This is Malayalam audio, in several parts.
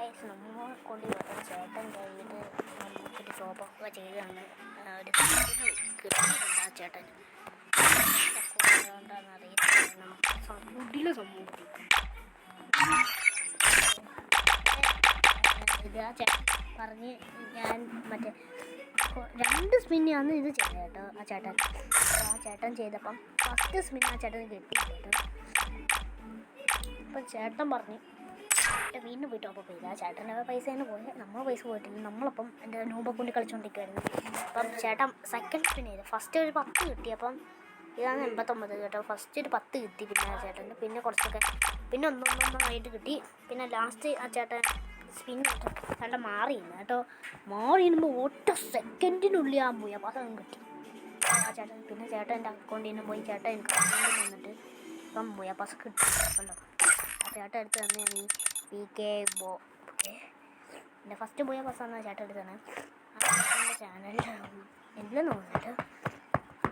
ഗൈസ് നമ്മൾ കൊണ്ട് ചേട്ടൻ കയ്യിട്ട് നമുക്കൊരു ടോപ്പൊക്കെ ചെയ്ത് തന്ന് ഒരു കിട്ടിയിട്ടുണ്ട് ആ ചേട്ടൻ. എന്താണെന്ന് അറിയില്ല, നമുക്ക് ഫുഡിലെ സംഭവം ഇത് ആ ചേട്ടൻ പറഞ്ഞ് ഞാൻ മറ്റേ 2 സ്പിന്നാണ് ഇത് ചെയ്തത് കേട്ടോ ആ ചേട്ടൻ ചെയ്തപ്പം ഫസ്റ്റ് സ്പിൻ ആ ചേട്ടന് കിട്ടിയില്ല കേട്ടോ. അപ്പം ചേട്ടൻ പറഞ്ഞു വീണ്ടും പോയി ടോപ്പ് ചെയ്ത് ആ ചേട്ടൻ്റെ പൈസ തന്നെ പോയി, നമ്മൾ പൈസ പോയിട്ടില്ല. നമ്മളപ്പം എൻ്റെ നൂമ്പ കൊണ്ട് കളിച്ചുകൊണ്ടിരിക്കുമായിരുന്നു. അപ്പം ചേട്ടൻ സെക്കൻഡ് സ്പിൻ ചെയ്ത് ഫസ്റ്റ് ഒരു 10 കിട്ടി. അപ്പം ഇതാണ് 89 കേട്ടോ. ഫസ്റ്റ് ഒരു 10 കിട്ടി പിന്നെ ആ ചേട്ടന്, പിന്നെ കുറച്ചൊക്കെ പിന്നെ ഒന്നൊന്നായിട്ട് കിട്ടി. പിന്നെ ലാസ്റ്റ് ആ ചേട്ടൻ സ്പിൻ ചേട്ടൻ മാറിയില്ല കേട്ടോ. മാറിയുമ്പോൾ ഒറ്റ സെക്കൻഡിനുള്ളിൽ ആ പോയി അപ്പോൾ അതങ്ങ് കിട്ടി ആ ചേട്ടൻ. പിന്നെ ചേട്ടൻ എൻ്റെ അക്കൗണ്ടിൽ നിന്ന് പോയി ചേട്ടൻ എനിക്ക് അക്കൗണ്ടിൽ വന്നിട്ട് ഇപ്പം പോയി അപ്പോൾ കിട്ടി കണ്ടോ. ആ ചേട്ടൻ എടുത്ത് തന്നെ ഈ PK ബോ ഓക്കെ എൻ്റെ ഫസ്റ്റ് പോയ ബസ്സാണ് ആ ചേട്ടൻ എടുത്താണ്. ആ ചേട്ടൻ്റെ ചാനൽ എന്തെന്ന് തോന്നുന്നുണ്ട്.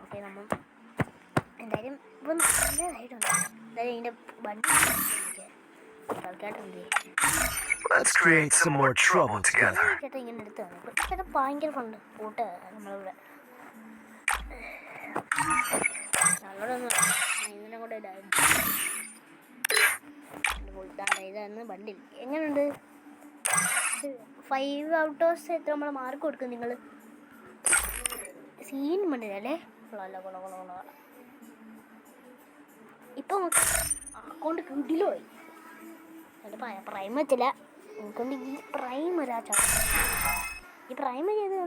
ഓക്കെ നമ്മൾ എന്തായാലും ഇപ്പം നല്ലതായിട്ടുണ്ട്. എന്തായാലും ഇതിൻ്റെ വണ്ടി ആൾക്കാരുണ്ട് ചേട്ടൻ ഇങ്ങനെ എടുത്ത് തന്നെ ചേട്ടൻ ഭയങ്കര ഫണ്ട് കൂട്ട് നമ്മളിവിടെ നല്ലോടൊന്നും ഇങ്ങനെ കൂടെ ഇതായിരുന്നു ബണ്ടിൽ. എങ്ങനെയുണ്ട് 5 ഔട്ട് ഓഫ് എത്ര നമ്മൾ മാർക്ക് കൊടുക്കും നിങ്ങൾ? സീൻ ബണ്ടിലല്ലേ കൊള ഇപ്പം അക്കൗണ്ട് കിടിലോയി. പ്രൈം വെച്ചില്ല എനിക്കൊണ്ട് ഈ പ്രൈം ഒരാച്ചാ ഈ പ്രൈം ചെയ്ത്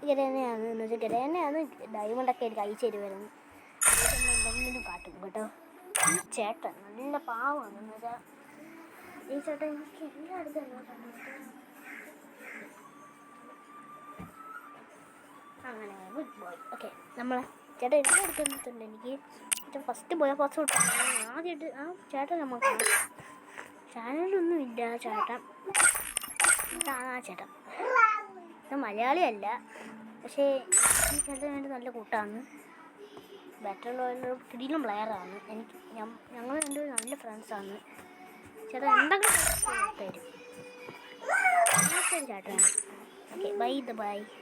ഗരേനയാണ് എന്ന് വെച്ചാൽ ഗരേനയാണ് ഡയമണ്ടൊക്കെ എനിക്ക് അയച്ചു തരുമായിരുന്നു. എന്തെങ്കിലും കാട്ടും കേട്ടോ. ഈ ചേട്ടൻ നല്ല പാവമാണ് എന്ന് വെച്ചാൽ ഈ ചേട്ടൻ എനിക്ക് എല്ലായിടത്തും അങ്ങനെ ഗുഡ് ബോയ്. ഓക്കെ നമ്മളെ ചേട്ടൻ എല്ലാം എടുത്തിട്ടുണ്ട്. എനിക്ക് ചേട്ടൻ ഫസ്റ്റ് പോയ ഫസ്റ്റ് തൊട്ട് ആദ്യമായിട്ട് ആ ചേട്ടൻ നമുക്ക് ചാനലൊന്നും ഇല്ല ചേട്ടൻ. ഇതാണ് ആ ചേട്ടൻ. ഇത് മലയാളിയല്ല, പക്ഷേ ഈ ചേട്ടൻ വേണ്ടി നല്ല കൂട്ടാണ്. ബാറ്ററിലുള്ള കിടിലം പ്ലെയറാണ്. ഞങ്ങൾ രണ്ടുപേരും നല്ല ഫ്രണ്ട്സാണ്. ചേട്ടൻ എന്തെങ്കിലും തരും ചേട്ടനാണ്. Okay bye.